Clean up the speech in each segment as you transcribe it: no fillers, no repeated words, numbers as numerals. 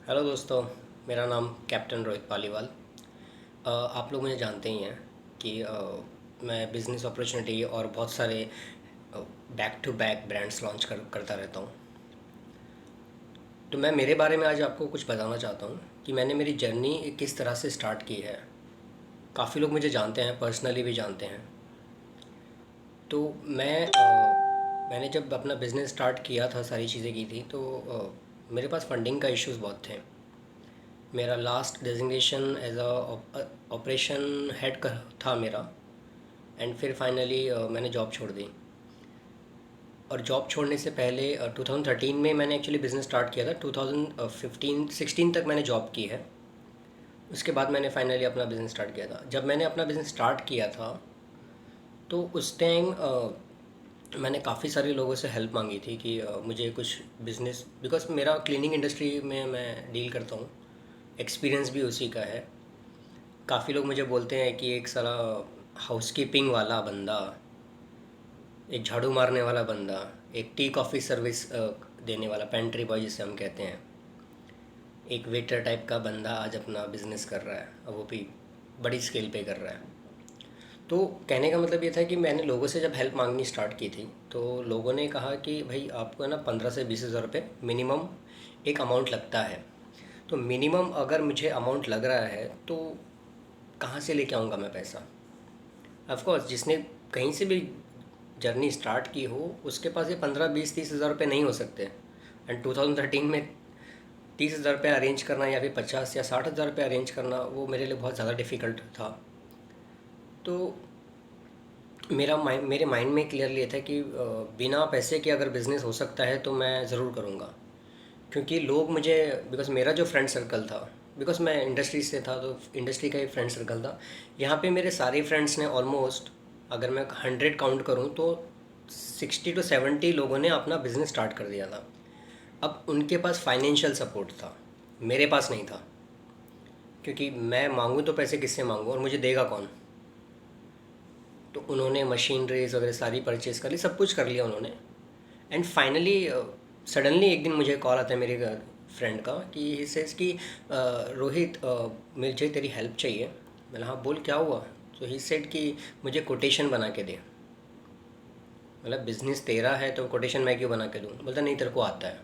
Hello दोस्तों। मेरा नाम कैप्टन रोहित पालीवाल। आप लोग मुझे जानते ही हैं कि मैं बिज़नेस अपॉर्चुनिटी और बहुत सारे back to back brands launch करता रहता हूँ। तो मैं मेरे बारे में आज आपको कुछ बताना चाहता हूँ कि मैंने मेरी जर्नी किस तरह से स्टार्ट की है। काफ़ी लोग मुझे जानते हैं, पर्सनली भी जानते हैं। तो मैंने जब अपना बिज़नेस स्टार्ट किया था, सारी चीज़ें की थी, तो मेरे पास फंडिंग का इश्यूज़ बहुत थे। मेरा last designation as a operation head का था मेरा। एंड फिर फाइनली मैंने जॉब छोड़ दी। और जॉब छोड़ने से पहले 2013 में मैंने एक्चुअली बिज़नेस स्टार्ट किया था। 2015-16 तक मैंने जॉब की है। उसके बाद मैंने फाइनली अपना बिज़नेस स्टार्ट किया था। जब मैंने अपना बिज़नेस स्टार्ट किया था तो उस टाइम मैंने काफ़ी सारे लोगों से हेल्प मांगी थी कि मुझे कुछ बिज़नेस, बिकॉज मेरा क्लीनिंग इंडस्ट्री में मैं डील करता हूँ, एक्सपीरियंस भी उसी का है। काफ़ी लोग मुझे बोलते हैं कि एक साला हाउसकीपिंग वाला बंदा, एक झाड़ू मारने वाला बंदा, एक टी कॉफ़ी सर्विस देने वाला, पेंट्री बॉय जिसे हम कहते हैं, एक वेटर टाइप का बंदा आज अपना बिजनेस कर रहा है, और वो भी बड़ी स्केल पे कर रहा है। तो कहने का मतलब ये था कि मैंने लोगों से जब हेल्प मांगनी स्टार्ट की थी तो लोगों ने कहा कि भाई आपको है ना 15 से 20 हज़ार रुपये मिनिमम एक अमाउंट लगता है। तो मिनिमम अगर मुझे अमाउंट लग रहा है तो कहाँ से लेके आऊँगा मैं पैसा? ऑफ कोर्स जिसने कहीं से भी जर्नी स्टार्ट की हो उसके पास ये 15 20 30 हज़ार रुपये नहीं हो सकते। एंड 2013 में 30 हज़ार रुपये अरेंज करना या फिर 50 या 60 हज़ार रुपये अरेंज करना वो मेरे लिए बहुत ज़्यादा डिफ़िकल्ट था। तो मेरे माइंड में क्लियरली ये था कि बिना पैसे के अगर बिज़नेस हो सकता है तो मैं ज़रूर करूँगा। क्योंकि लोग मुझे, बिकॉज मेरा जो फ्रेंड सर्कल था, बिकॉज मैं इंडस्ट्री से था तो इंडस्ट्री का ही फ्रेंड सर्कल था। यहाँ पे मेरे सारे फ्रेंड्स ने ऑलमोस्ट, अगर मैं 100 काउंट करूँ तो 60 to 70 लोगों ने अपना बिज़नेस स्टार्ट कर दिया था। अब उनके पास फाइनेंशियल सपोर्ट था, मेरे पास नहीं था। क्योंकि मैं मांगूँ तो पैसे किससे मांगूँ और मुझे देगा कौन? तो उन्होंने मशीनरीज वगैरह सारी परचेज़ कर ली, सब कुछ कर लिया उन्होंने। एंड फाइनली सडनली एक दिन मुझे कॉल आता है मेरे फ्रेंड का कि ही सेज कि रोहित, मुझे तेरी हेल्प चाहिए। मैंने हाँ बोल, क्या हुआ? तो ही सेड कि मुझे कोटेशन बना के दे। मतलब बिज़नेस तेरा है तो कोटेशन मैं क्यों बना के दूँ? बोलता नहीं तेरे को आता है।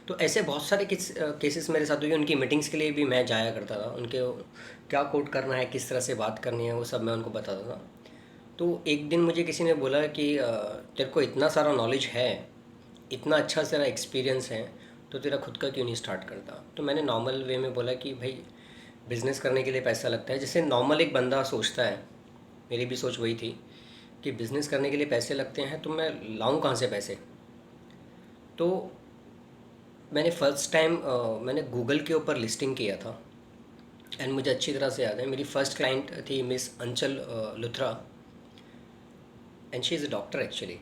तो ऐसे बहुत सारे केसेस मेरे साथ हुए। उनकी मीटिंग्स के लिए भी मैं जाया करता था, उनके क्या कोट करना है, किस तरह से बात करनी है, वो सब मैं उनको बताता था। तो एक दिन मुझे किसी ने बोला कि तेरे को इतना सारा नॉलेज है, इतना अच्छा तेरा एक्सपीरियंस है, तो तेरा खुद का क्यों नहीं स्टार्ट करता? तो मैंने नॉर्मल वे में बोला कि भाई बिज़नेस करने के लिए पैसा लगता है, जैसे नॉर्मल एक बंदा सोचता है। मेरी भी सोच वही थी कि बिज़नेस करने के लिए पैसे लगते हैं, तो मैं लाऊं कहाँ से पैसे? तो मैंने फ़र्स्ट टाइम मैंने गूगल के ऊपर लिस्टिंग किया था। एंड मुझे अच्छी तरह से याद है, मेरी फ़र्स्ट क्लाइंट थी मिस अंचल Luthra, and she is a doctor actually.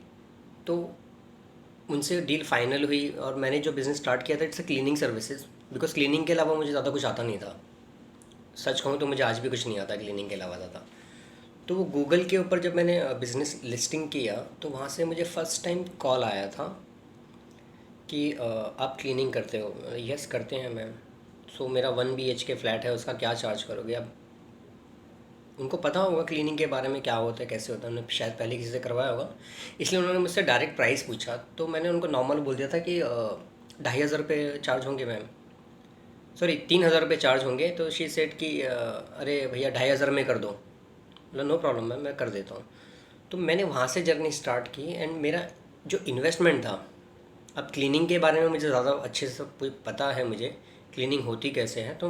तो उनसे डील फाइनल हुई और मैंने जो बिज़नेस स्टार्ट किया था it's a cleaning services. Because cleaning के अलावा मुझे ज़्यादा कुछ आता नहीं था। सच कहूँ तो मुझे आज भी कुछ नहीं आता क्लीनिंग के अलावा ज़्यादा। तो वो गूगल के ऊपर जब मैंने बिज़नेस लिस्टिंग किया तो वहाँ से मुझे फ़र्स्ट टाइम कॉल आया था कि आप क्लीनिंग करते हो? यस करते हैं मैम। सो मेरा 1 BHK फ्लैट है, उसका क्या चार्ज करोगे? अब उनको पता होगा क्लीनिंग के बारे में क्या होता है, कैसे होता है, उन्होंने शायद पहले किसी से करवाया होगा, इसलिए उन्होंने मुझसे डायरेक्ट प्राइस पूछा। तो मैंने उनको नॉर्मल बोल दिया था कि 2,500 रुपये चार्ज होंगे मैम, सॉरी 3,000 रुपये चार्ज होंगे। तो शी सेड कि अरे भैया 2,500 में कर दो। मतलब नो प्रॉब्लम मैम, मैं कर देता हूँ। तो मैंने वहाँ से जर्नी स्टार्ट की। एंड मेरा जो इन्वेस्टमेंट था, अब क्लीनिंग के बारे में मुझे ज़्यादा अच्छे से सब कुछ पता है, मुझे क्लीनिंग होती कैसे है। तो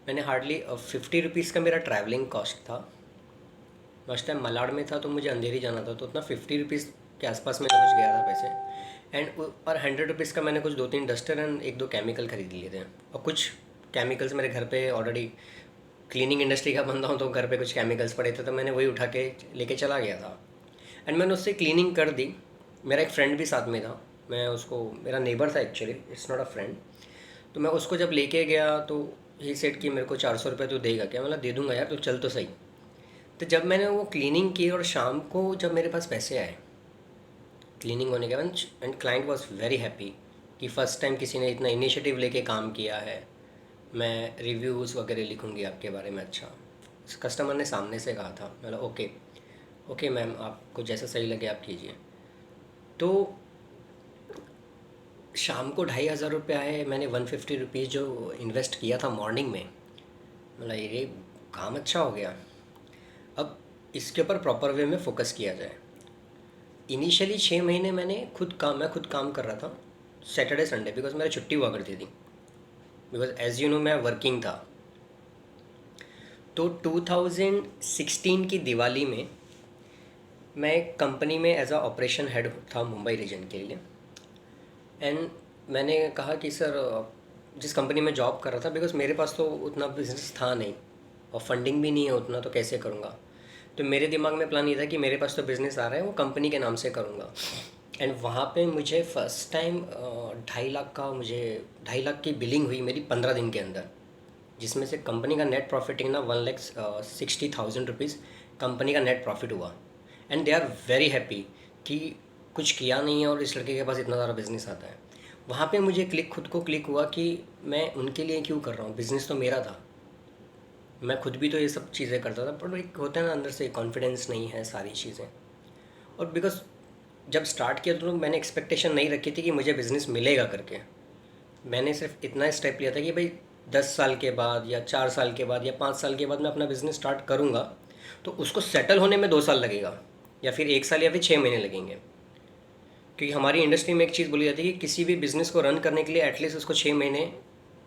मैंने हार्डली 50 रुपीज़ का मेरा ट्रैवलिंग कॉस्ट था। मैं उस टाइम मलाड में था तो मुझे अंधेरी जाना था, तो उतना 50 रुपीज़ के आसपास में कुछ गया था पैसे। एंड और 100 रुपीज़ का मैंने कुछ 2 3 डस्टर एंड 1 2 केमिकल खरीद लिए थे। और कुछ केमिकल्स मेरे घर पे ऑलरेडी, क्लीनिंग इंडस्ट्री का बंदा हूँ तो घर पे कुछ केमिकल्स पड़े थे, तो मैंने वही उठा के लेके चला गया था। एंड मैंने उससे क्लीनिंग कर दी। मेरा एक फ्रेंड भी साथ में था, मैं उसको, मेरा नेबर था actually, it's not a friend. तो मैं उसको जब लेके गया तो ही सेड कि मेरे को 400 रुपये तो देगा क्या? मतलब दे दूंगा यार, तो चल तो सही। तो जब मैंने वो क्लीनिंग की और शाम को जब मेरे पास पैसे आए क्लीनिंग होने के बाद, and client was very happy कि फ़र्स्ट टाइम किसी ने इतना इनिशिएटिव लेके काम किया है, मैं रिव्यूज़ वगैरह लिखूँगी आपके बारे में। अच्छा, कस्टमर ने सामने से कहा था। मतलब ओके, ओके मैम, आपको जैसा सही लगे आप कीजिए। तो शाम को 2,500 रुपये आए। मैंने 150 रुपीज़ जो इन्वेस्ट किया था मॉर्निंग में, मतलब ये काम अच्छा हो गया। अब इसके ऊपर प्रॉपर वे में फ़ोकस किया जाए। इनिशियली 6 महीने मैं खुद काम कर रहा था, सैटरडे संडे, बिकॉज मेरी छुट्टी हुआ करती थी, बिकॉज एज़ यू नो मैं वर्किंग था। तो 2016 की दिवाली में मैं एक कंपनी में एज अ ऑपरेशन हेड था मुंबई रीजन के लिए। एंड मैंने कहा कि सर, जिस कंपनी में जॉब कर रहा था, बिकॉज मेरे पास तो उतना बिजनेस था नहीं और फंडिंग भी नहीं है उतना, तो कैसे करूँगा। तो मेरे दिमाग में प्लान ये था कि मेरे पास तो बिज़नेस आ रहा है, वो कंपनी के नाम से करूँगा। एंड वहाँ पे मुझे फ़र्स्ट टाइम 2.5 लाख का, मुझे 2.5 लाख की बिलिंग हुई मेरी 15 दिन के अंदर, जिसमें से कंपनी का नेट प्रॉफिट ना 1,60,000 रुपीज़ कंपनी का नेट प्रॉफिट हुआ। And they are very happy कि कुछ किया नहीं है और इस लड़के के पास इतना सारा बिजनेस आता है। वहाँ पे मुझे खुद को क्लिक हुआ कि मैं उनके लिए क्यों कर रहा हूँ, बिज़नेस तो मेरा था। मैं खुद भी तो ये सब चीज़ें करता था, पर एक होता है ना अंदर से कॉन्फिडेंस नहीं है सारी चीज़ें। और बिकॉज जब स्टार्ट किया तो मैंने एक्सपेक्टेशन नहीं रखी थी कि मुझे बिज़नेस मिलेगा करके। मैंने सिर्फ इतना स्टेप लिया था कि भाई 10 साल के बाद या 4 साल के बाद या 5 साल के बाद मैं अपना बिज़नेस स्टार्ट करूँगा, तो उसको सेटल होने में 2 साल लगेगा, या फिर 1 साल, या फिर 6 महीने लगेंगे। क्योंकि हमारी इंडस्ट्री में एक चीज़ बोली जाती है कि किसी भी बिज़नेस को रन करने के लिए एटलीस्ट उसको 6 महीने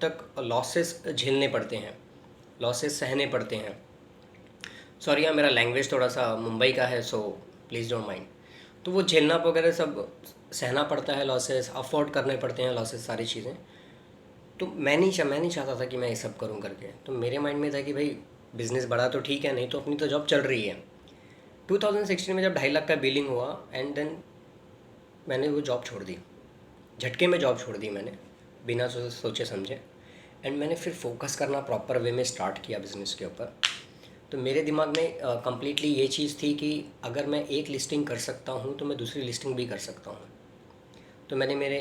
तक लॉसेस झेलने पड़ते हैं, लॉसेस सहने पड़ते हैं। सॉरी यार, मेरा लैंग्वेज थोड़ा सा मुंबई का है, सो प्लीज़ डोंट माइंड। तो वो झेलना वगैरह सब सहना पड़ता है, लॉसेस अफोर्ड करने पड़ते हैं, लॉसेस सारी चीज़ें। तो मैं नहीं चाहता था कि मैं ये सब करूं करके। तो मेरे माइंड में था कि भाई बिज़नेस बड़ा तो ठीक है, नहीं तो अपनी तो जॉब चल रही है। 2016 में जब 2.5 लाख का बिलिंग हुआ, एंड देन मैंने वो जॉब छोड़ दी, झटके में जॉब छोड़ दी मैंने, बिना सोचे समझे। एंड मैंने फिर फोकस करना प्रॉपर वे में स्टार्ट किया बिज़नेस के ऊपर। तो मेरे दिमाग में कम्प्लीटली ये चीज़ थी कि अगर मैं एक लिस्टिंग कर सकता हूँ तो मैं दूसरी लिस्टिंग भी कर सकता हूँ। तो मैंने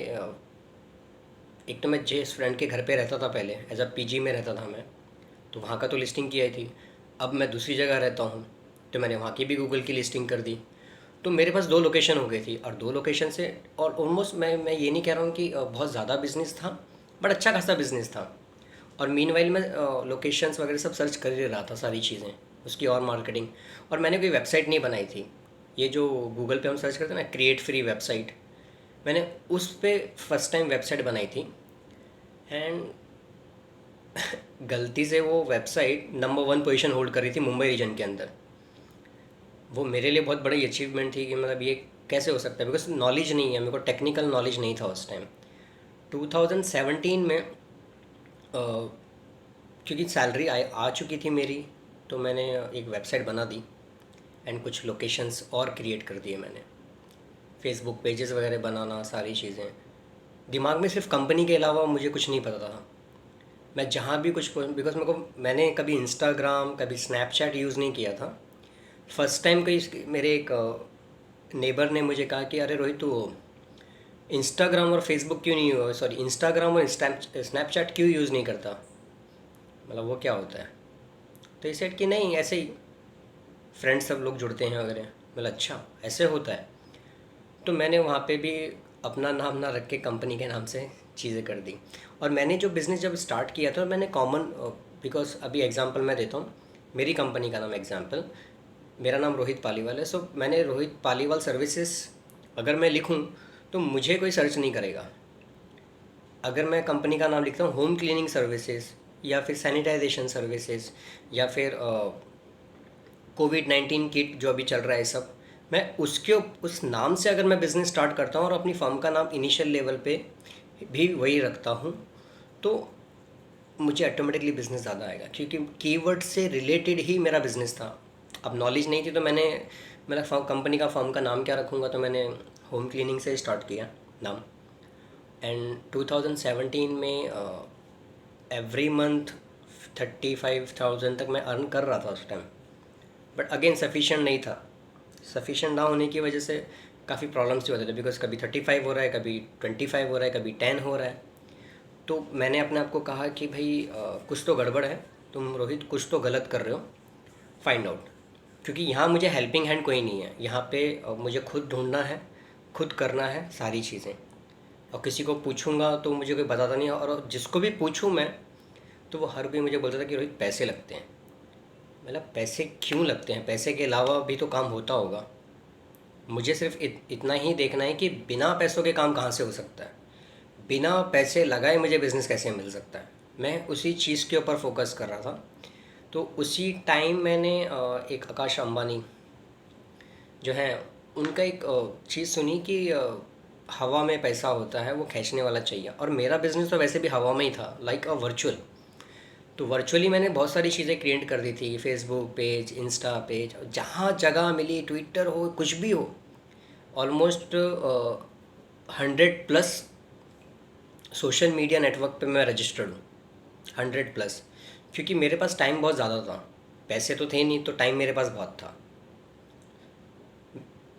एक तो मैं जिस फ्रेंड के घर पे रहता था पहले, एज अ पीजी में रहता था मैं, तो वहाँ का तो लिस्टिंग किया ही थी। अब मैं दूसरी जगह रहता हूँ, तो मैंने वहाँ की भी गूगल की लिस्टिंग कर दी। तो मेरे पास 2 लोकेशन हो गई थी, और 2 लोकेशन से, और ऑलमोस्ट मैं ये नहीं कह रहा हूँ कि बहुत ज़्यादा बिजनेस था, बट अच्छा खासा बिजनेस था। और मीनवाइल मैं लोकेशंस वगैरह सब सर्च कर ही रहा था, सारी चीज़ें उसकी और मार्केटिंग। और मैंने कोई वेबसाइट नहीं बनाई थी। ये जो गूगल पे हम सर्च करते हैं ना, क्रिएट फ्री वेबसाइट, मैंने उस पे फर्स्ट टाइम वेबसाइट बनाई थी। एंड गलती से वो वेबसाइट नंबर 1 पोजीशन होल्ड कर रही थी मुंबई रीजन के अंदर। वो मेरे लिए बहुत बड़ी अचीवमेंट थी कि मतलब ये कैसे हो सकता है, बिकॉज नॉलेज नहीं है मेरे को, टेक्निकल नॉलेज नहीं था उस टाइम। 2017 में क्योंकि सैलरी आ चुकी थी मेरी, तो मैंने एक वेबसाइट बना दी एंड कुछ लोकेशंस और क्रिएट कर दिए मैंने, फेसबुक पेजेस वगैरह बनाना, सारी चीज़ें। दिमाग में सिर्फ कंपनी के अलावा मुझे कुछ नहीं पता था। मैं जहाँ भी कुछ, बिकॉज मैंने कभी इंस्टाग्राम, कभी स्नैपचैट यूज़ नहीं किया था। फर्स्ट टाइम कोई मेरे एक नेबर ने मुझे कहा कि अरे रोहित, तू इंस्टाग्राम और फेसबुक क्यों नहीं, सॉरी इंस्टाग्राम और स्नैपचैट क्यों यूज़ नहीं करता, मतलब वो क्या होता है। तो ये सेट कि नहीं, ऐसे ही फ्रेंड्स सब लोग जुड़ते हैं वगैरह। मतलब अच्छा ऐसे होता है। तो मैंने वहाँ पे भी अपना नाम ना रख के कंपनी के नाम से चीज़ें कर दी। और मैंने जो बिज़नेस जब स्टार्ट किया था, मैंने कॉमन, बिकॉज अभी एग्जांपल मैं देता हूँ, मेरी कंपनी का नाम एग्जांपल, मेरा नाम रोहित पालीवाल है। सो मैंने रोहित पालीवाल सर्विसेज अगर मैं लिखूँ तो मुझे कोई सर्च नहीं करेगा। अगर मैं कंपनी का नाम लिखता हूँ होम क्लीनिंग सर्विसेज, या फिर सैनिटाइजेशन सर्विसेज, या फिर कोविड-19 किट जो अभी चल रहा है सब, मैं उसके उस नाम से अगर मैं बिज़नेस स्टार्ट करता हूँ और अपनी फर्म का नाम इनिशियल लेवल पे भी वही रखता हूँ, तो मुझे ऑटोमेटिकली बिज़नेस ज़्यादा आएगा, क्योंकि कीवर्ड से रिलेटेड ही मेरा बिज़नेस था। अब नॉलेज नहीं थी तो मेरा कंपनी का फर्म का नाम क्या रखूँगा, तो मैंने होम क्लीनिंग से स्टार्ट किया नाम। एंड 2017 में एवरी मंथ 35,000 तक मैं अर्न कर रहा था उस टाइम। बट अगेन सफिशिएंट नहीं था। सफिशिएंट ना होने की वजह से काफ़ी प्रॉब्लम्स भी होते थे, बिकॉज़ कभी 35 हो रहा है, कभी 25 हो रहा है, कभी 10 हो रहा है। तो मैंने अपने आप को कहा कि भाई कुछ तो गड़बड़ है, तुम रोहित कुछ तो गलत कर रहे हो, फाइंड आउट। क्योंकि यहाँ मुझे हेल्पिंग हैंड कोई नहीं है, यहाँ पे मुझे खुद ढूंढना है, खुद करना है सारी चीज़ें। और किसी को पूछूंगा तो मुझे कोई बताता नहीं है, और जिसको भी पूछूं मैं, तो वो हर कोई मुझे बोलता था कि रोहित पैसे लगते हैं। मतलब पैसे क्यों लगते हैं, पैसे के अलावा भी तो काम होता होगा। मुझे सिर्फ इतना ही देखना है कि बिना पैसों के काम कहाँ से हो सकता है, बिना पैसे लगाए मुझे बिज़नेस कैसे मिल सकता है। मैं उसी चीज़ के ऊपर फोकस कर रहा था। तो उसी टाइम मैंने एक आकाश अंबानी जो है, उनका एक चीज़ सुनी कि हवा में पैसा होता है, वो खींचने वाला चाहिए। और मेरा बिज़नेस तो वैसे भी हवा में ही था, लाइक अ वर्चुअल। तो वर्चुअली मैंने बहुत सारी चीज़ें क्रिएट कर दी थी, फेसबुक पेज, इंस्टा पेज, जहाँ जगह मिली, ट्विटर हो, कुछ भी हो। ऑलमोस्ट 100+ सोशल मीडिया नेटवर्क पे मैं रजिस्टर्ड हूँ, 100+। क्योंकि मेरे पास टाइम बहुत ज़्यादा था, पैसे तो थे नहीं, तो टाइम मेरे पास बहुत था।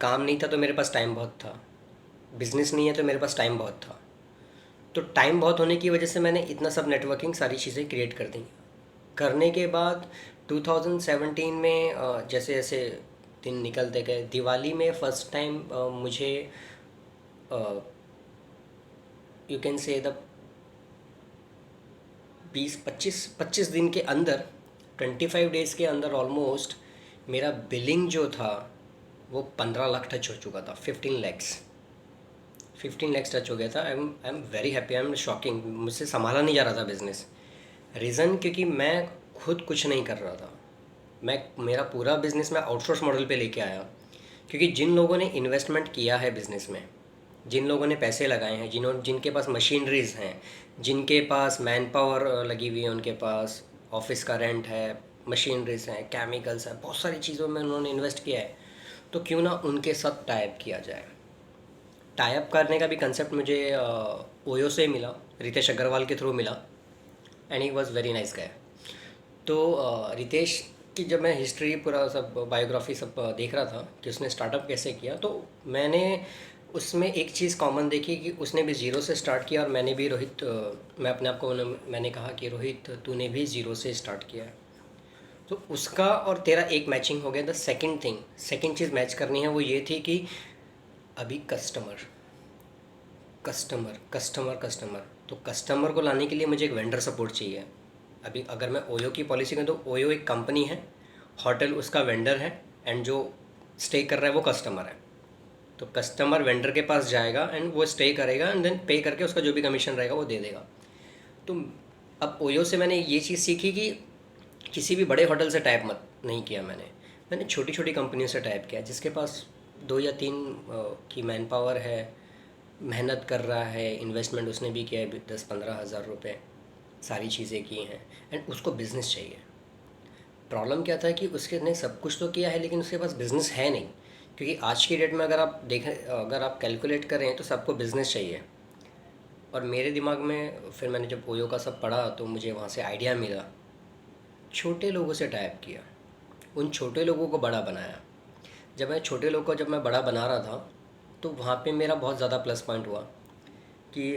काम नहीं था तो मेरे पास टाइम बहुत था, बिज़नेस नहीं है तो मेरे पास टाइम बहुत था। तो टाइम बहुत होने की वजह से मैंने इतना सब नेटवर्किंग सारी चीज़ें क्रिएट कर दी। करने के बाद 2017 में जैसे जैसे दिन निकलते गए, दिवाली में फ़र्स्ट टाइम मुझे यू कैन से द 20-25 दिन के अंदर, 25 डेज़ के अंदर ऑलमोस्ट मेरा बिलिंग जो था वो 15 लाख टच हो चुका था, 15 लैक्स टच हो गया था। I am very happy, I am shocking. मुझसे संभाला नहीं जा रहा था बिज़नेस। रीज़न क्योंकि मैं खुद कुछ नहीं कर रहा था। मैं मेरा पूरा बिज़नेस मैं आउटसोर्स मॉडल पे लेके आया। क्योंकि जिन लोगों ने इन्वेस्टमेंट किया है बिज़नेस में, जिन लोगों ने पैसे लगाए हैं, जिनके पास मशीनरीज हैं, जिनके पास मैन पावर लगी हुई है, उनके पास ऑफिस का रेंट है, मशीनरीज हैं, केमिकल्स हैं, बहुत सारी चीज़ों में उन्होंने इन्वेस्ट किया है। तो क्यों ना उनके साथ टाइप किया जाए। टाइप करने का भी कंसेप्ट मुझे ओयो से मिला, रितेश अग्रवाल के थ्रू मिला, and he was very nice guy. तो रितेश की जब मैं हिस्ट्री पूरा सब बायोग्राफी सब देख रहा था कि उसने स्टार्टअप कैसे किया, तो मैंने उसमें एक चीज़ कॉमन देखी कि उसने भी ज़ीरो से स्टार्ट किया, और मैंने भी रोहित, मैं अपने आप को मैंने कहा कि रोहित तूने भी ज़ीरो से स्टार्ट किया है। तो उसका और तेरा एक मैचिंग हो गया। द सेकंड चीज़ मैच करनी है वो ये थी कि अभी कस्टमर कस्टमर कस्टमर कस्टमर, तो कस्टमर को लाने के लिए मुझे एक वेंडर सपोर्ट चाहिए। अभी अगर मैं ओयो की पॉलिसी करूँ तो ओयो एक कंपनी है, होटल उसका वेंडर है, एंड जो स्टे कर रहा है वो कस्टमर है। तो कस्टमर वेंडर के पास जाएगा एंड वो स्टे करेगा, एंड देन पे करके उसका जो भी कमीशन रहेगा वो दे देगा। तो अब ओयो से मैंने ये चीज़ सीखी कि किसी भी बड़े होटल से टाइप मत नहीं किया मैंने छोटी छोटी कंपनियों से टाइप किया, जिसके पास 2 या 3 की मैन पावर है, मेहनत कर रहा है, इन्वेस्टमेंट उसने भी किया है 10-15 हज़ार रुपये, सारी चीज़ें की हैं, एंड उसको बिज़नेस चाहिए। प्रॉब्लम क्या था कि उसके ने सब कुछ तो किया है लेकिन उसके पास बिज़नेस है नहीं। क्योंकि आज की डेट में अगर आप देखें, अगर आप कैलकुलेट करें तो सबको बिज़नेस चाहिए। और मेरे दिमाग में फिर मैंने जब ओयो का सब पढ़ा तो मुझे वहाँ से आइडिया मिला, छोटे लोगों से टाइप किया, उन छोटे लोगों को बड़ा बनाया। जब मैं बड़ा बना रहा था, तो वहाँ पे मेरा बहुत ज़्यादा प्लस पॉइंट हुआ कि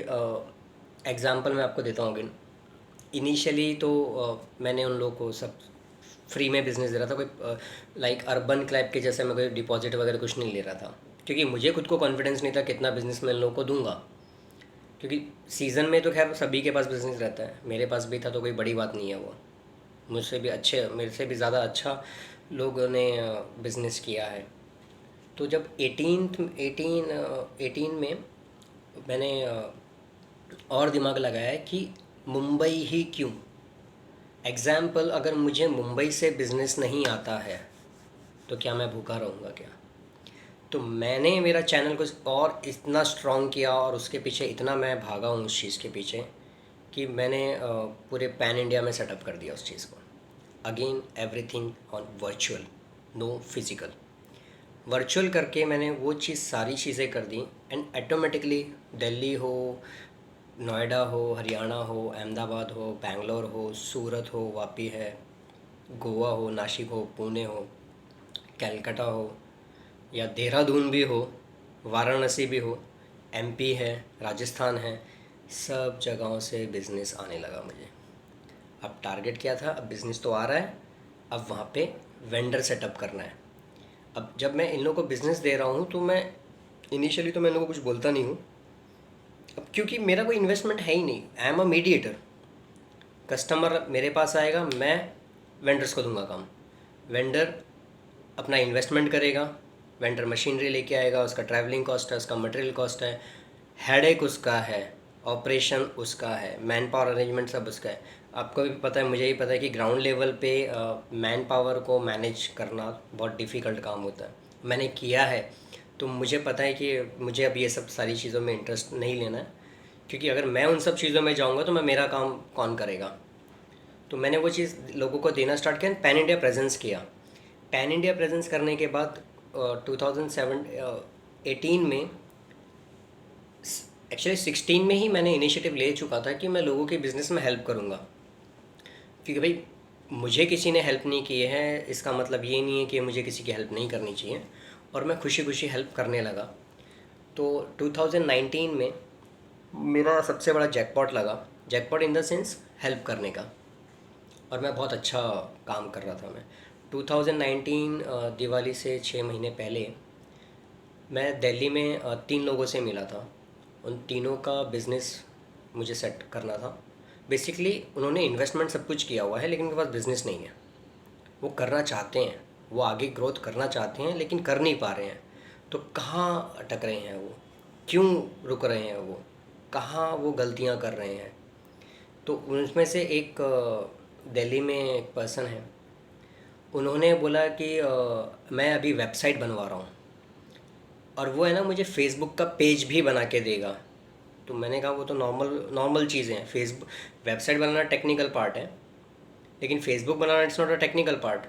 एग्ज़ाम्पल मैं आपको देता हूँ अगेन। इनिशियली तो मैंने उन लोगों को सब फ्री में बिज़नेस दे रहा था, कोई लाइक अर्बन क्लैब के जैसे मैं कोई डिपॉजिट वगैरह कुछ नहीं ले रहा था। क्योंकि मुझे खुद को कॉन्फिडेंस नहीं था कितना बिज़नेस मैं इन लोगों को दूंगा। क्योंकि सीज़न में तो खैर सभी के पास बिज़नेस रहता है, मेरे पास भी था, तो कोई बड़ी बात नहीं है वो। मुझसे भी अच्छे, मेरे से भी ज़्यादा अच्छा लोगों ने बिज़नेस किया है। तो जब 18 में मैंने और दिमाग लगाया कि मुंबई ही क्यों। एग्ज़ाम्पल, अगर मुझे मुंबई से बिज़नेस नहीं आता है तो क्या मैं भूखा रहूँगा क्या। तो मैंने मेरा चैनल को और इतना स्ट्रॉन्ग किया, और उसके पीछे इतना मैं भागा हूँ उस चीज़ के पीछे, कि मैंने पूरे पैन इंडिया में सेटअप कर दिया उस चीज़ को। Again everything on virtual, no physical. Virtual करके मैंने वो चीज़ सारी चीज़ें कर दी, एंड ऑटोमेटिकली दिल्ली हो, नोएडा हो, हरियाणा हो, अहमदाबाद हो, बैंगलोर हो, सूरत हो, वापी है, गोवा हो, नासिक हो, पुणे हो, कलकत्ता हो, या देहरादून भी हो, वाराणसी भी हो, एमपी है, राजस्थान है, सब जगहों से बिज़नेस आने लगा मुझे। अब टारगेट क्या था, अब बिज़नेस तो आ रहा है, अब वहाँ पे वेंडर सेटअप करना है। अब जब मैं इन लोगों को बिज़नेस दे रहा हूँ तो मैं इनिशियली तो मैं इन लोगों को कुछ बोलता नहीं हूँ, अब क्योंकि मेरा कोई इन्वेस्टमेंट है ही नहीं। I am a mediator. Customer मेरे पास आएगा, मैं वेंडर्स को दूंगा काम। वेंडर अपना इन्वेस्टमेंट करेगा, वेंडर मशीनरी लेके आएगा, उसका ट्रैवलिंग कॉस्ट है, उसका मटेरियल कॉस्ट है, हेडेक उसका है, ऑपरेशन उसका है, मैन पावर अरेंजमेंट सब उसका है। आपको भी पता है, मुझे भी पता है कि ग्राउंड लेवल पे मैन पावर को मैनेज करना बहुत डिफ़िकल्ट काम होता है। मैंने किया है तो मुझे पता है कि मुझे अब ये सब सारी चीज़ों में इंटरेस्ट नहीं लेना है, क्योंकि अगर मैं उन सब चीज़ों में जाऊँगा तो मैं मेरा काम कौन करेगा। तो मैंने वो चीज़ लोगों को देना स्टार्ट किया, पैन इंडिया प्रेजेंस किया। पैन इंडिया प्रेजेंस करने के बाद 2018 में, एक्चुअली 16 में ही मैंने इनिशिएटिव ले चुका था कि मैं लोगों के बिज़नेस में हेल्प करूँगा। क्योंकि भाई मुझे किसी ने हेल्प नहीं की है, इसका मतलब ये नहीं है कि मुझे किसी की हेल्प नहीं करनी चाहिए, और मैं खुशी खुशी हेल्प करने लगा। तो 2019 में मेरा सबसे बड़ा जैकपॉट लगा, jackpot in the sense help करने का, और मैं बहुत अच्छा काम कर रहा था। मैं 2019 दिवाली से 6 महीने पहले मैं दिल्ली में 3 लोगों से मिला था। उन तीनों का बिज़नेस मुझे सेट करना था। बेसिकली उन्होंने इन्वेस्टमेंट सब कुछ किया हुआ है, लेकिन उनके पास बिज़नेस नहीं है। वो करना चाहते हैं, वो आगे ग्रोथ करना चाहते हैं, लेकिन कर नहीं पा रहे हैं। तो कहाँ अटक रहे हैं वो, क्यों रुक रहे हैं वो, कहाँ वो गलतियाँ कर रहे हैं। तो उनमें से एक दिल्ली में एक पर्सन है, उन्होंने बोला कि मैं अभी वेबसाइट बनवा रहा हूँ, और वो है ना मुझे फेसबुक का पेज भी बना के देगा। तो मैंने कहा वो तो नॉर्मल नॉर्मल चीज़ें हैं। फेसबुक वेबसाइट बनाना टेक्निकल पार्ट है, लेकिन Facebook banana it's not a technical part.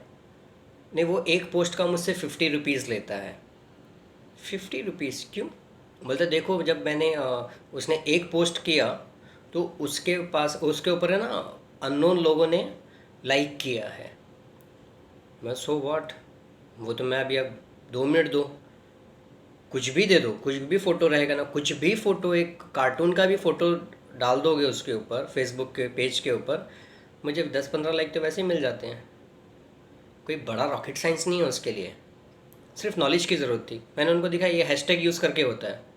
नहीं, वो एक पोस्ट का मुझसे 50 रुपीज़ लेता है। 50 रुपीज़ क्यों? बोलते देखो, जब मैंने उसने एक पोस्ट किया तो उसके पास उसके ऊपर है ना अननोन लोगों ने लाइक किया है। मैं सो व्हाट, वो तो मैं अभी, अब 2 मिनट दो, कुछ भी दे दो, कुछ भी फ़ोटो रहेगा ना, कुछ भी फ़ोटो, एक कार्टून का भी फ़ोटो डाल दोगे उसके ऊपर, फेसबुक के पेज के ऊपर, मुझे 10-15 लाइक तो वैसे ही मिल जाते हैं। कोई बड़ा रॉकेट साइंस नहीं है उसके लिए, सिर्फ नॉलेज की ज़रूरत थी। मैंने उनको दिखा ये हैशटैग यूज़ करके होता है।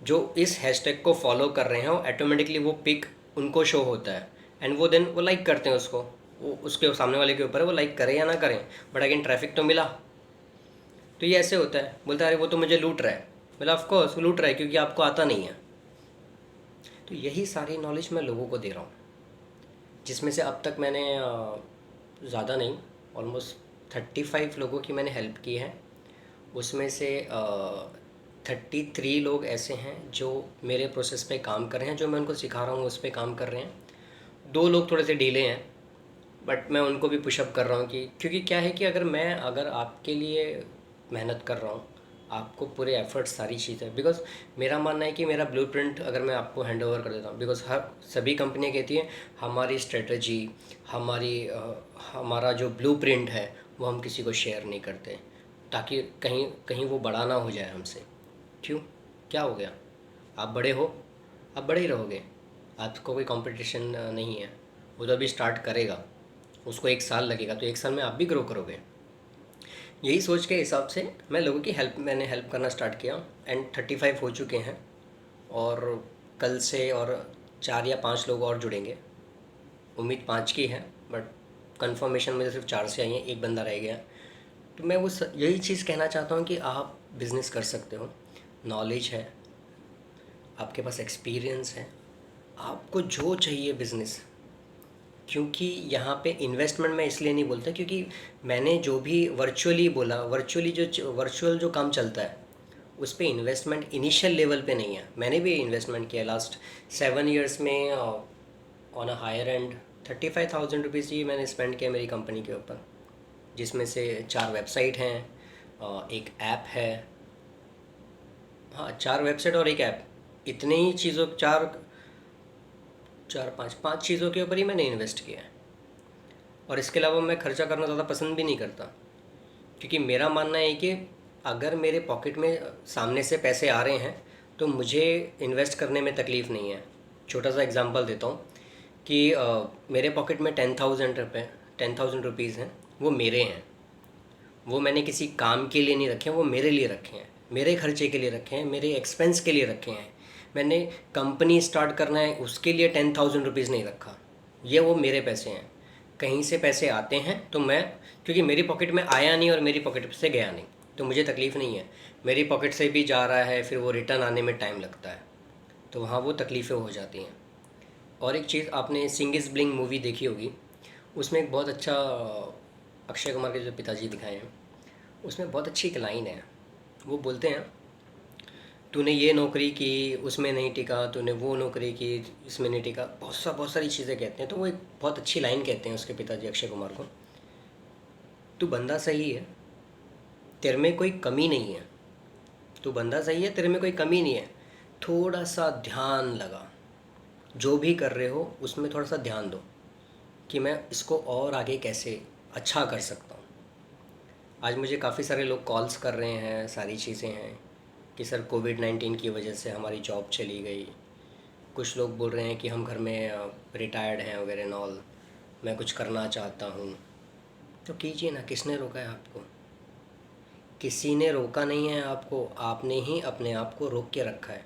जो इस हैशटैग को फॉलो कर रहे हैं वो ऑटोमेटिकली वो पिक उनको शो होता है, एंड वो देन वो लाइक करते हैं उसको। वो उसके सामने वाले के ऊपर है, वो लाइक करें या ना करें, बट अगेन ट्रैफिक तो मिला। तो ये ऐसे होता है। बोलता है अरे वो तो मुझे लूट रहा है। बोला ऑफ कोर्स वो लूट रहा है, क्योंकि आपको आता नहीं है। तो यही सारी नॉलेज मैं लोगों को दे रहा हूँ, जिसमें से अब तक मैंने ज़्यादा नहीं, ऑलमोस्ट 35 लोगों की मैंने हेल्प की है। उसमें से 33 लोग ऐसे हैं जो मेरे प्रोसेस पे काम कर रहे हैं, जो मैं उनको सिखा रहा हूँ उस पर काम कर रहे हैं। 2 लोग थोड़े से डिले हैं, बट मैं उनको भी पुशअप कर रहा हूँ कि, क्योंकि क्या है कि अगर आपके लिए मेहनत कर रहा हूँ, आपको पूरे एफर्ट्स सारी चीज़ें, बिकॉज मेरा मानना है कि मेरा ब्लूप्रिंट अगर मैं आपको हैंड ओवर कर देता हूँ, बिकॉज हर सभी कंपनियाँ कहती हैं हमारी स्ट्रेटजी, हमारा जो ब्लूप्रिंट है वो हम किसी को शेयर नहीं करते, ताकि कहीं कहीं वो बड़ा ना हो जाए हमसे। क्यों, क्या हो गया? आप बड़े हो, आप बड़े ही रहोगे, आपको कोई कंपटीशन नहीं है। वो तो अभी स्टार्ट करेगा, उसको 1 साल लगेगा, तो 1 साल में आप भी ग्रो करोगे। यही सोच के हिसाब से मैंने हेल्प करना स्टार्ट किया, एंड 35 हो चुके हैं, और कल से और 4 या 5 लोग और जुड़ेंगे। उम्मीद 5 की है, बट कंफर्मेशन मुझे सिर्फ 4 से आई है, एक बंदा रह गया। तो मैं यही चीज़ कहना चाहता हूँ कि आप बिज़नेस कर सकते हो, नॉलेज है, आपके पास एक्सपीरियंस है, आपको जो चाहिए बिज़नेस। क्योंकि यहाँ पे इन्वेस्टमेंट मैं इसलिए नहीं बोलता, क्योंकि मैंने जो भी वर्चुअली बोला, वर्चुअल जो काम चलता है उस पे इन्वेस्टमेंट इनिशियल लेवल पे नहीं है। मैंने भी इन्वेस्टमेंट किया लास्ट 7 ईयर्स में, on a higher end 35,000 rupees ही मैंने स्पेंड किया मेरी कंपनी के ऊपर, जिसमें से 4 वेबसाइट हैं, एक ऐप है। हाँ, 4 वेबसाइट और एक ऐप, इतने ही चीज़ों, चार चार पाँच पाँच चीज़ों के ऊपर ही मैंने इन्वेस्ट किया है। और इसके अलावा मैं खर्चा करना ज़्यादा पसंद भी नहीं करता, क्योंकि मेरा मानना है कि अगर मेरे पॉकेट में सामने से पैसे आ रहे हैं तो मुझे इन्वेस्ट करने में तकलीफ़ नहीं है। छोटा सा एग्जांपल देता हूँ कि मेरे पॉकेट में 10,000 रुपीज़ हैं, वो मेरे हैं। वो मैंने किसी काम के लिए नहीं रखे हैं, वो मेरे लिए रखे हैं, मेरे खर्चे के लिए रखे हैं, मेरे एक्सपेंस के लिए रखे हैं। मैंने कंपनी स्टार्ट करना है उसके लिए 10,000 रुपीज़ नहीं रखा। ये वो मेरे पैसे हैं। कहीं से पैसे आते हैं तो मैं, क्योंकि मेरी पॉकेट में आया नहीं और मेरी पॉकेट से गया नहीं, तो मुझे तकलीफ़ नहीं है। मेरी पॉकेट से भी जा रहा है, फिर वो रिटर्न आने में टाइम लगता है, तो वहाँ वो तकलीफ़ें हो जाती हैं। और एक चीज़, आपने सिंग इज़ ब्लिंग मूवी देखी होगी, उसमें एक बहुत अच्छा अक्षय कुमार के जो पिताजी दिखाए हैं, उसमें बहुत अच्छी एक लाइन है। वो बोलते हैं, तूने ये नौकरी की उसमें नहीं टिका, तूने वो नौकरी की इसमें नहीं टिका, बहुत सारी चीज़ें कहते हैं। तो वो एक बहुत अच्छी लाइन कहते हैं उसके पिताजी अक्षय कुमार को, तू बंदा सही है, तेरे में कोई कमी नहीं है। तू बंदा सही है, तेरे में कोई कमी नहीं है, थोड़ा सा ध्यान लगा, जो भी कर रहे हो उसमें थोड़ा सा ध्यान दो कि मैं इसको और आगे कैसे अच्छा कर सकता हूँ। आज मुझे काफ़ी सारे लोग कॉल्स कर रहे हैं, सारी चीज़ें हैं कि सर कोविड-19 की वजह से हमारी जॉब चली गई। कुछ लोग बोल रहे हैं कि हम घर में रिटायर्ड हैं वगैरह एंड ऑल, मैं कुछ करना चाहता हूँ। तो कीजिए ना, किसने रोका है आपको? किसी ने रोका नहीं है आपको, आपने ही अपने आप को रोक के रखा है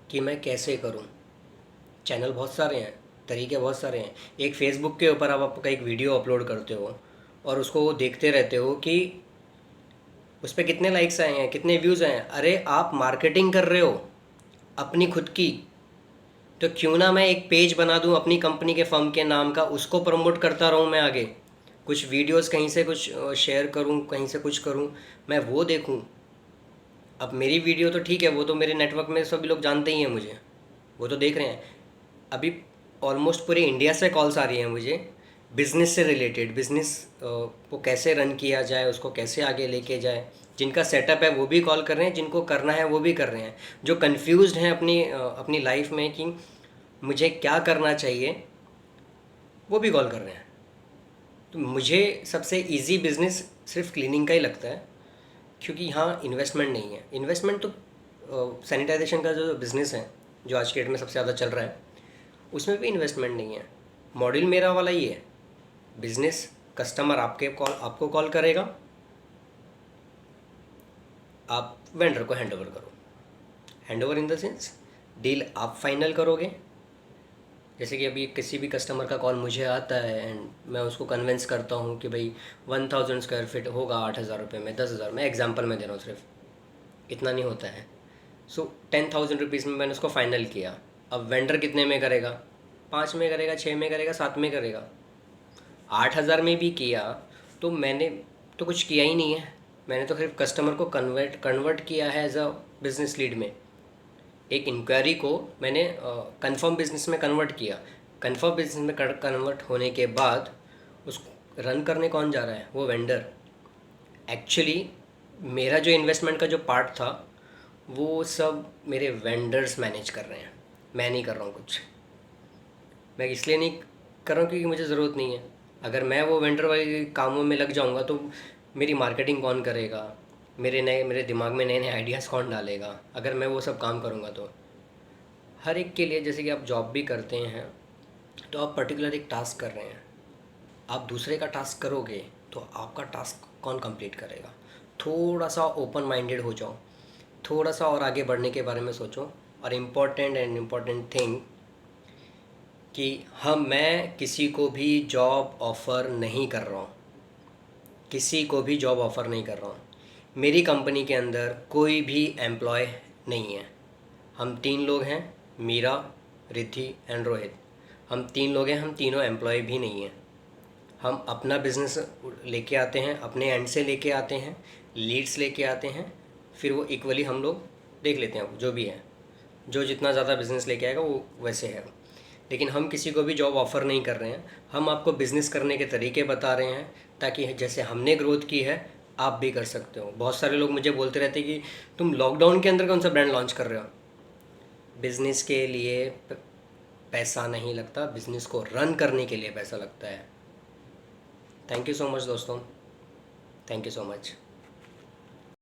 कि मैं कैसे करूँ। चैनल बहुत सारे हैं, तरीके बहुत सारे हैं। एक फ़ेसबुक के ऊपर आप आपका एक वीडियो अपलोड करते हो और उसको देखते रहते हो कि उस पर कितने लाइक्स आए हैं, कितने व्यूज़ आए हैं। अरे आप मार्केटिंग कर रहे हो अपनी खुद की, तो क्यों ना मैं एक पेज बना दूं अपनी कंपनी के फर्म के नाम का, उसको प्रमोट करता रहूं मैं आगे। कुछ वीडियोस कहीं से कुछ शेयर करूं, कहीं से कुछ करूं, मैं वो देखूं। अब मेरी वीडियो तो ठीक है, वो तो मेरे नेटवर्क में सभी लोग जानते ही हैं मुझे, वो तो देख रहे हैं। अभी ऑलमोस्ट पूरे इंडिया से कॉल्स आ रही हैं मुझे, बिज़नेस से रिलेटेड। बिज़नेस को कैसे रन किया जाए, उसको कैसे आगे लेके जाए। जिनका सेटअप है वो भी कॉल कर रहे हैं, जिनको करना है वो भी कर रहे हैं। जो कंफ्यूज्ड हैं अपनी लाइफ में कि मुझे क्या करना चाहिए, वो भी कॉल कर रहे हैं। तो मुझे सबसे इजी बिज़नेस सिर्फ क्लीनिंग का ही लगता है, क्योंकि यहाँ इन्वेस्टमेंट नहीं है। इन्वेस्टमेंट तो सैनिटाइजेशन का जो बिज़नेस है, जो आज के डेट में सबसे ज़्यादा चल रहा है, उसमें भी इन्वेस्टमेंट नहीं है। मॉडल मेरा वाला ही है। बिज़नेस, कस्टमर आपको कॉल करेगा, आप वेंडर को हैंड ओवर करो। Hand over in the sense, deal आप फाइनल करोगे। जैसे कि अभी किसी भी कस्टमर का कॉल मुझे आता है एंड मैं उसको कन्विंस करता हूँ कि भाई 1000 स्क्वायर फीट होगा 8,000 रुपये में, 10,000, मैं एग्जांपल में दे रहा हूँ, सिर्फ इतना नहीं होता है। सो 10,000 रुपीज़ में मैंने उसको फाइनल किया। अब वेंडर कितने में करेगा? 5 में करेगा, 6 में करेगा, 7 में करेगा। 8,000 में भी किया तो मैंने तो कुछ किया ही नहीं है। मैंने तो सिर्फ कस्टमर को कन्वर्ट किया है एज अ बिज़नेस लीड में। एक इंक्वायरी को मैंने कंफर्म बिजनेस में कन्वर्ट किया। कंफर्म बिजनेस में कन्वर्ट होने के बाद उसको रन करने कौन जा रहा है? वो वेंडर। एक्चुअली मेरा जो इन्वेस्टमेंट का जो पार्ट था वो सब मेरे वेंडर्स मैनेज कर रहे हैं, मैं नहीं कर रहा हूँ कुछ। मैं इसलिए नहीं कर रहा हूँ क्योंकि मुझे ज़रूरत नहीं है। अगर मैं वो वेंडर वाले कामों में लग जाऊँगा तो मेरी मार्केटिंग कौन करेगा, मेरे दिमाग में नए नए आइडियाज़ कौन डालेगा अगर मैं वो सब काम करूँगा तो। हर एक के लिए, जैसे कि आप जॉब भी करते हैं तो आप पर्टिकुलर एक टास्क कर रहे हैं, आप दूसरे का टास्क करोगे तो आपका टास्क कौन कंप्लीट करेगा? थोड़ा सा ओपन माइंडेड हो जाओ, थोड़ा सा और आगे बढ़ने के बारे में सोचो। और इम्पॉर्टेंट थिंग कि मैं किसी को भी जॉब ऑफ़र नहीं कर रहा हूँ, किसी को भी जॉब ऑफ़र नहीं कर रहा हूँ। मेरी कंपनी के अंदर कोई भी एम्प्लॉय नहीं है। हम 3 लोग हैं, मीरा, रिद्धि एंड रोहित। हम 3 लोग हैं, हम तीनों एम्प्लॉय भी नहीं हैं। हम अपना बिज़नेस लेके आते हैं, अपने एंड से लेके आते हैं, लीड्स लेके आते हैं, फिर वो इक्वली हम लोग देख लेते हैं जो भी है। जो जितना ज़्यादा बिज़नेस लेके आएगा वो वैसे है। लेकिन हम किसी को भी जॉब ऑफ़र नहीं कर रहे हैं। हम आपको बिज़नेस करने के तरीके बता रहे हैं ताकि जैसे हमने ग्रोथ की है आप भी कर सकते हो। बहुत सारे लोग मुझे बोलते रहते हैं कि तुम लॉकडाउन के अंदर कौन सा ब्रांड लॉन्च कर रहे हो। बिज़नेस के लिए पैसा नहीं लगता, बिज़नेस को रन करने के लिए पैसा लगता है। थैंक यू सो मच दोस्तों, थैंक यू सो मच।